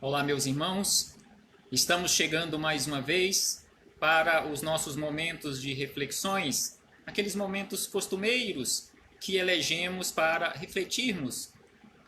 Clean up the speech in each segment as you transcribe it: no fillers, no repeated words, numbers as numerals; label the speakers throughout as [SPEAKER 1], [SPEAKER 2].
[SPEAKER 1] Olá, meus irmãos. Estamos chegando mais uma vez para os nossos momentos de reflexões, aqueles momentos costumeiros que elegemos para refletirmos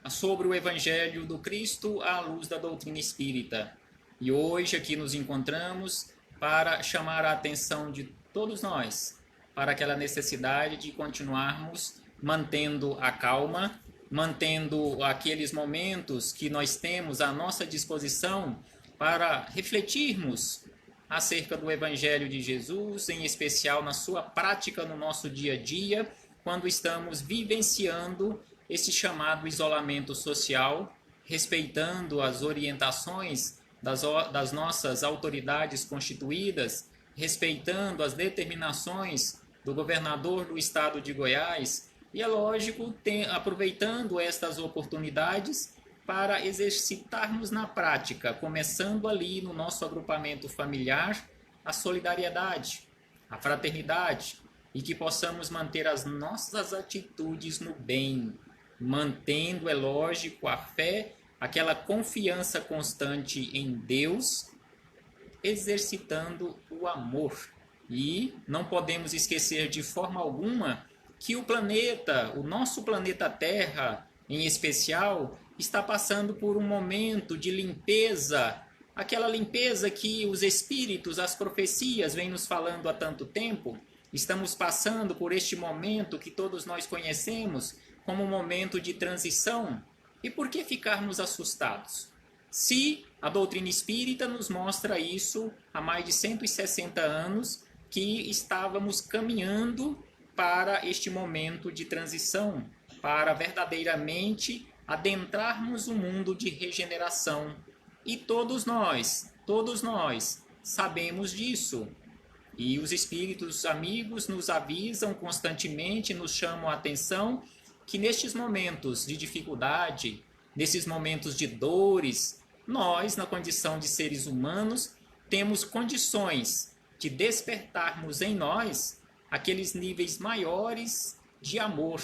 [SPEAKER 1] sobre o Evangelho do Cristo à luz da doutrina espírita. E hoje aqui nos encontramos para chamar a atenção de todos nós para aquela necessidade de continuarmos mantendo a calma, mantendo aqueles momentos que nós temos à nossa disposição para refletirmos acerca do Evangelho de Jesus, em especial na sua prática no nosso dia a dia, quando estamos vivenciando esse chamado isolamento social, respeitando as orientações das nossas autoridades constituídas, respeitando as determinações do governador do estado de Goiás e, é lógico, aproveitando estas oportunidades para exercitarmos na prática, começando ali no nosso agrupamento familiar, a solidariedade, a fraternidade, e que possamos manter as nossas atitudes no bem, mantendo, é lógico, a fé, aquela confiança constante em Deus, exercitando o amor. E não podemos esquecer de forma alguma que o planeta, o nosso planeta Terra, em especial, está passando por um momento de limpeza, aquela limpeza que os espíritos, as profecias vêm nos falando há tanto tempo. Estamos passando por este momento que todos nós conhecemos como um momento de transição. E por que ficarmos assustados? Se a doutrina espírita nos mostra isso há mais de 160 anos, que estávamos caminhando para este momento de transição, para verdadeiramente adentrarmos um mundo de regeneração. E todos nós sabemos disso. E os espíritos amigos nos avisam constantemente, nos chamam a atenção que nestes momentos de dificuldade, nesses momentos de dores, nós, na condição de seres humanos, temos condições de despertarmos em nós aqueles níveis maiores de amor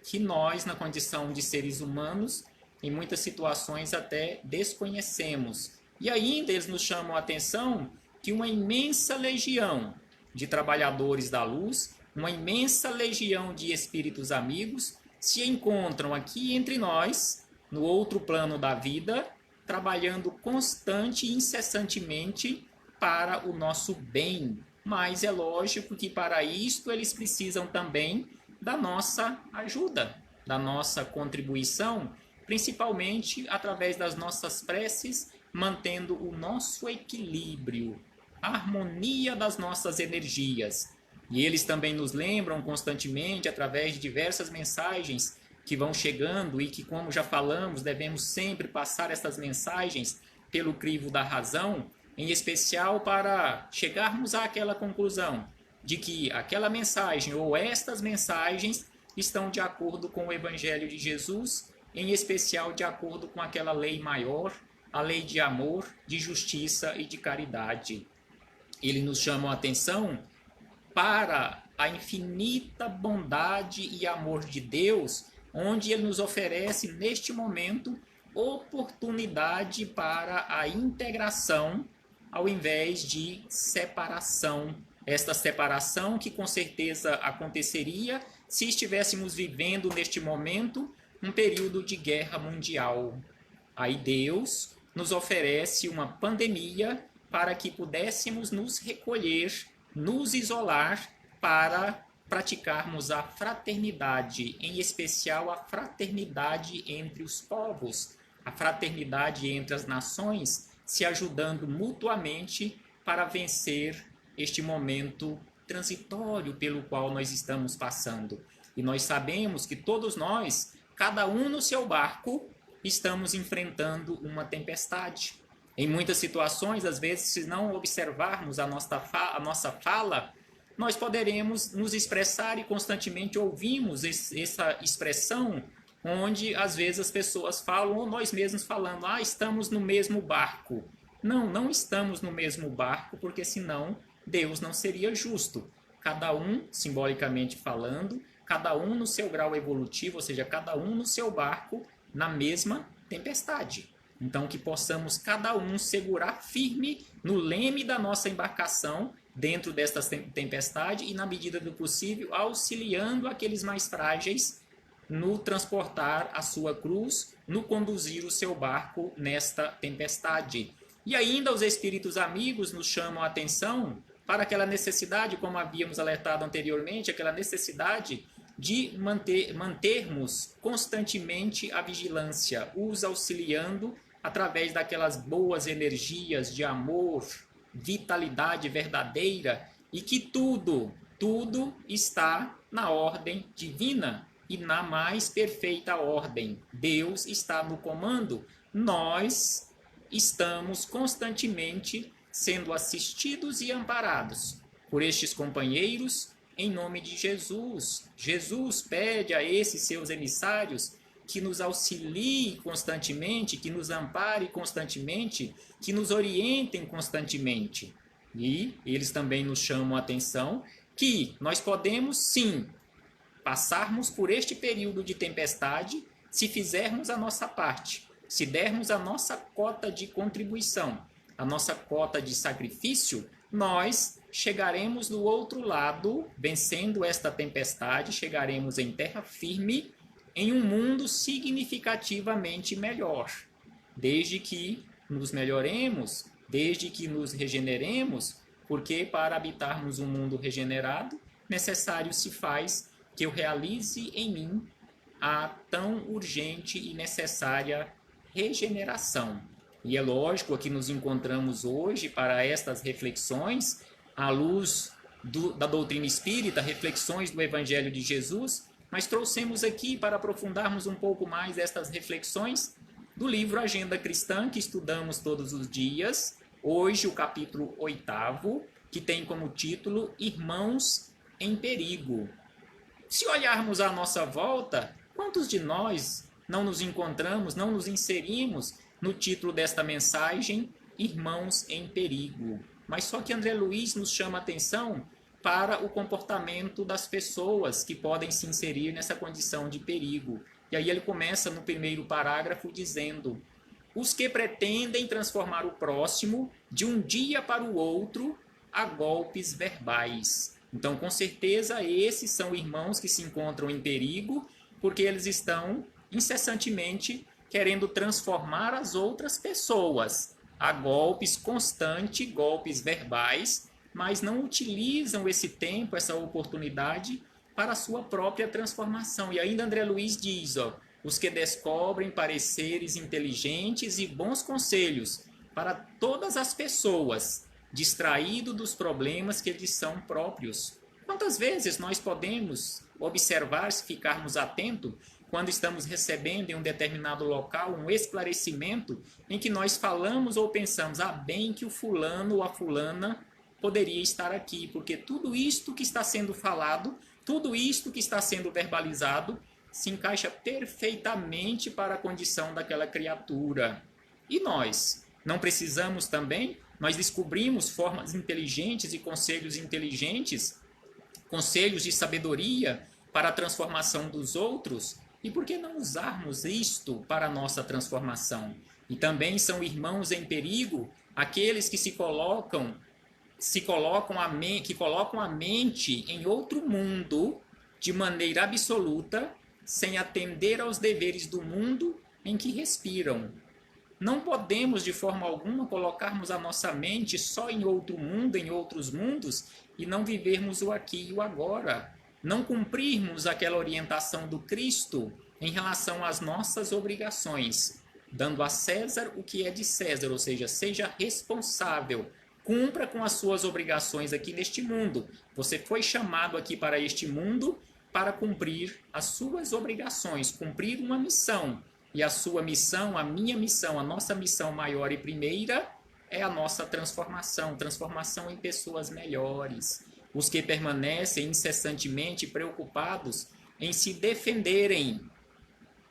[SPEAKER 1] que nós, na condição de seres humanos, em muitas situações até desconhecemos. E ainda eles nos chamam a atenção que uma imensa legião de trabalhadores da luz, uma imensa legião de espíritos amigos se encontram aqui entre nós, no outro plano da vida, trabalhando constante e incessantemente para o nosso bem. Mas é lógico que para isto eles precisam também da nossa ajuda, da nossa contribuição, principalmente através das nossas preces, mantendo o nosso equilíbrio, a harmonia das nossas energias. E eles também nos lembram constantemente, através de diversas mensagens que vão chegando e que, como já falamos, devemos sempre passar essas mensagens pelo crivo da razão, em especial para chegarmos àquela conclusão de que aquela mensagem ou estas mensagens estão de acordo com o Evangelho de Jesus, em especial de acordo com aquela lei maior, a lei de amor, de justiça e de caridade. Ele nos chama a atenção para a infinita bondade e amor de Deus, onde Ele nos oferece neste momento oportunidade para a integração ao invés de separação. Esta separação que com certeza aconteceria se estivéssemos vivendo neste momento um período de guerra mundial. Aí Deus nos oferece uma pandemia para que pudéssemos nos recolher, nos isolar para praticarmos a fraternidade, em especial a fraternidade entre os povos, a fraternidade entre as nações, se ajudando mutuamente para vencer este momento transitório pelo qual nós estamos passando. E nós sabemos que todos nós, cada um no seu barco, estamos enfrentando uma tempestade. Em muitas situações, às vezes, se não observarmos a nossa fala, nós poderemos nos expressar e constantemente ouvimos essa expressão onde às vezes as pessoas falam, ou nós mesmos falando, estamos no mesmo barco. Não, não estamos no mesmo barco, porque senão Deus não seria justo. Cada um, simbolicamente falando, cada um no seu grau evolutivo, ou seja, cada um no seu barco, na mesma tempestade. Então, que possamos cada um segurar firme no leme da nossa embarcação dentro desta tempestade e, na medida do possível, auxiliando aqueles mais frágeis no transportar a sua cruz, no conduzir o seu barco nesta tempestade. E ainda os espíritos amigos nos chamam a atenção para aquela necessidade, como havíamos alertado anteriormente, aquela necessidade de mantermos constantemente a vigilância, os auxiliando através daquelas boas energias de amor, vitalidade verdadeira, e que tudo está na ordem divina e na mais perfeita ordem. Deus está no comando. Nós estamos constantemente sendo assistidos e amparados por estes companheiros em nome de Jesus. Jesus pede a esses seus emissários que nos auxiliem constantemente, que nos amparem constantemente, que nos orientem constantemente. E eles também nos chamam a atenção que nós podemos sim passarmos por este período de tempestade se fizermos a nossa parte, se dermos a nossa cota de contribuição, a nossa cota de sacrifício, nós chegaremos do outro lado, vencendo esta tempestade, chegaremos em terra firme, em um mundo significativamente melhor, desde que nos melhoremos, desde que nos regeneremos, porque para habitarmos um mundo regenerado, necessário se faz que eu realize em mim a tão urgente e necessária regeneração. E é lógico que nos encontramos hoje para estas reflexões, à luz da doutrina espírita, reflexões do Evangelho de Jesus, mas trouxemos aqui para aprofundarmos um pouco mais estas reflexões do livro Agenda Cristã, que estudamos todos os dias. Hoje o capítulo 8º, que tem como título Irmãos em Perigo. Se olharmos à nossa volta, quantos de nós não nos encontramos, não nos inserimos no título desta mensagem, Irmãos em Perigo? Mas só que André Luiz nos chama a atenção para o comportamento das pessoas que podem se inserir nessa condição de perigo. E aí ele começa no primeiro parágrafo dizendo: os que pretendem transformar o próximo de um dia para o outro a golpes verbais. Então, com certeza, esses são irmãos que se encontram em perigo, porque eles estão incessantemente querendo transformar as outras pessoas a golpes constantes, golpes verbais, mas não utilizam esse tempo, essa oportunidade para a sua própria transformação. E ainda André Luiz diz, os que descobrem pareceres inteligentes e bons conselhos para todas as pessoas, distraído dos problemas que lhes são próprios. Quantas vezes nós podemos observar, se ficarmos atentos, quando estamos recebendo em um determinado local um esclarecimento em que nós falamos ou pensamos, bem que o fulano ou a fulana poderia estar aqui, porque tudo isto que está sendo falado, tudo isto que está sendo verbalizado, se encaixa perfeitamente para a condição daquela criatura. E nós? Não precisamos também? Nós descobrimos formas inteligentes e conselhos inteligentes, conselhos de sabedoria para a transformação dos outros, e por que não usarmos isto para a nossa transformação? E também são irmãos em perigo aqueles que colocam a mente em outro mundo de maneira absoluta, sem atender aos deveres do mundo em que respiram. Não podemos de forma alguma colocarmos a nossa mente só em outro mundo, em outros mundos, e não vivermos o aqui e o agora. Não cumprirmos aquela orientação do Cristo em relação às nossas obrigações, dando a César o que é de César, ou seja, seja responsável, cumpra com as suas obrigações aqui neste mundo. Você foi chamado aqui para este mundo para cumprir as suas obrigações, cumprir uma missão. E a sua missão, a minha missão, a nossa missão maior e primeira é a nossa transformação, transformação em pessoas melhores. Os que permanecem incessantemente preocupados em se defenderem.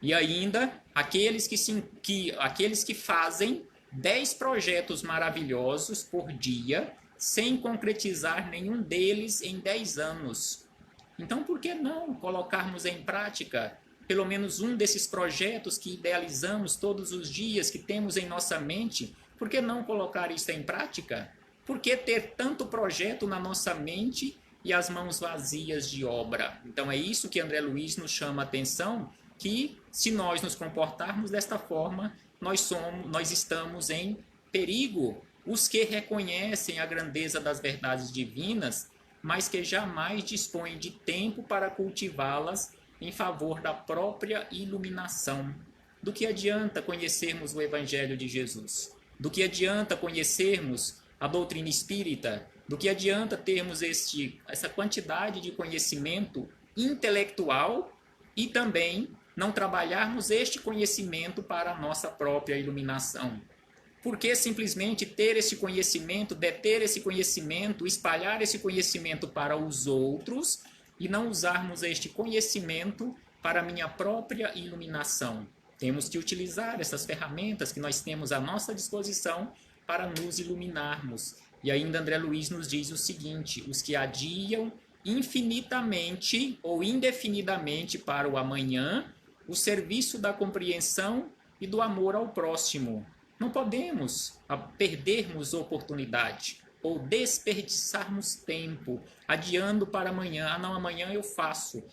[SPEAKER 1] E ainda aqueles que fazem 10 projetos maravilhosos por dia sem concretizar nenhum deles em 10 anos. Então, por que não colocarmos em prática pelo menos um desses projetos que idealizamos todos os dias, que temos em nossa mente, por que não colocar isso em prática? Por que ter tanto projeto na nossa mente e as mãos vazias de obra? Então é isso que André Luiz nos chama a atenção, que se nós nos comportarmos desta forma, nós estamos em perigo. Os que reconhecem a grandeza das verdades divinas, mas que jamais dispõem de tempo para cultivá-las em favor da própria iluminação. Do que adianta conhecermos o Evangelho de Jesus? Do que adianta conhecermos a doutrina espírita? Do que adianta termos essa quantidade de conhecimento intelectual e também não trabalharmos este conhecimento para a nossa própria iluminação? Por que simplesmente ter esse conhecimento, deter esse conhecimento, espalhar esse conhecimento para os outros e não usarmos este conhecimento para a minha própria iluminação? Temos que utilizar essas ferramentas que nós temos à nossa disposição para nos iluminarmos. E ainda André Luiz nos diz o seguinte: os que adiam infinitamente ou indefinidamente para o amanhã o serviço da compreensão e do amor ao próximo. Não podemos perdermos oportunidade ou desperdiçarmos tempo adiando para amanhã. Ah, não, amanhã eu faço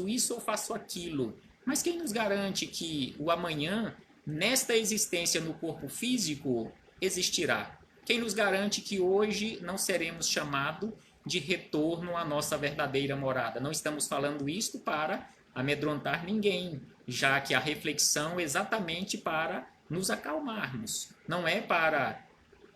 [SPEAKER 1] isso ou faço aquilo. Mas quem nos garante que o amanhã, nesta existência no corpo físico, existirá? Quem nos garante que hoje não seremos chamados de retorno à nossa verdadeira morada? Não estamos falando isto para amedrontar ninguém, já que a reflexão é exatamente para nos acalmarmos. Não é para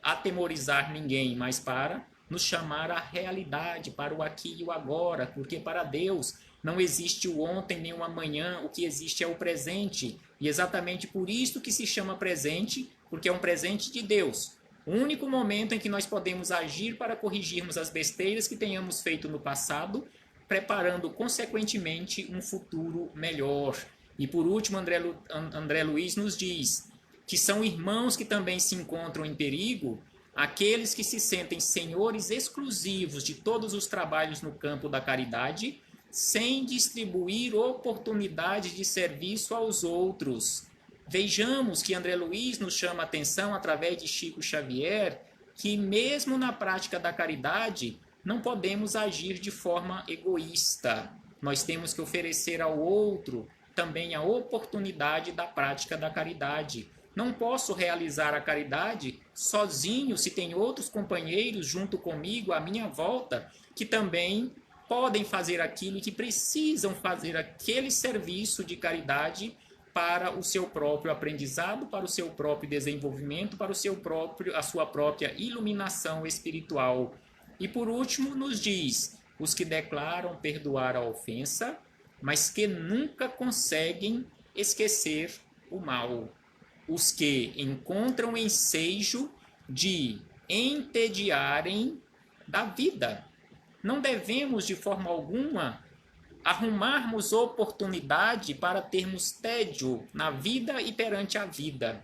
[SPEAKER 1] atemorizar ninguém, mas para nos chamar à realidade, para o aqui e o agora, porque para Deus não existe o ontem nem o amanhã, o que existe é o presente. E exatamente por isso que se chama presente, porque é um presente de Deus. O único momento em que nós podemos agir para corrigirmos as besteiras que tenhamos feito no passado, preparando consequentemente um futuro melhor. E por último, André Luiz nos diz que são irmãos que também se encontram em perigo, aqueles que se sentem senhores exclusivos de todos os trabalhos no campo da caridade, sem distribuir oportunidade de serviço aos outros. Vejamos que André Luiz nos chama a atenção, através de Chico Xavier, que mesmo na prática da caridade, não podemos agir de forma egoísta. Nós temos que oferecer ao outro também a oportunidade da prática da caridade. Não posso realizar a caridade sozinho se tem outros companheiros junto comigo, à minha volta, que também podem fazer aquilo e que precisam fazer aquele serviço de caridade para o seu próprio aprendizado, para o seu próprio desenvolvimento, para a sua própria iluminação espiritual. E por último nos diz: os que declaram perdoar a ofensa, mas que nunca conseguem esquecer o mal. Os que encontram ensejo de entediarem da vida. Não devemos, de forma alguma, arrumarmos oportunidade para termos tédio na vida e perante a vida.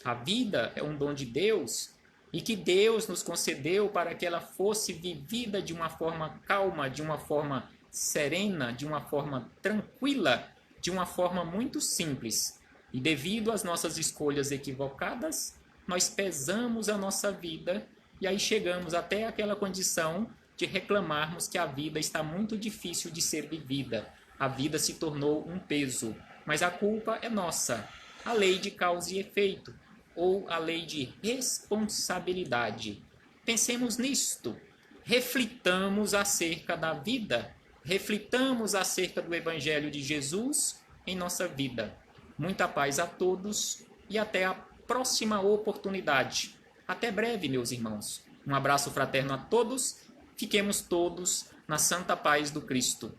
[SPEAKER 1] A vida é um dom de Deus e que Deus nos concedeu para que ela fosse vivida de uma forma calma, de uma forma serena, de uma forma tranquila, de uma forma muito simples. E devido às nossas escolhas equivocadas, nós pesamos a nossa vida e aí chegamos até aquela condição de reclamarmos que a vida está muito difícil de ser vivida. A vida se tornou um peso, mas a culpa é nossa. A lei de causa e efeito, ou a lei de responsabilidade. Pensemos nisto. Reflitamos acerca da vida. Reflitamos acerca do Evangelho de Jesus em nossa vida. Muita paz a todos e até a próxima oportunidade. Até breve, meus irmãos. Um abraço fraterno a todos. Fiquemos todos na santa paz do Cristo.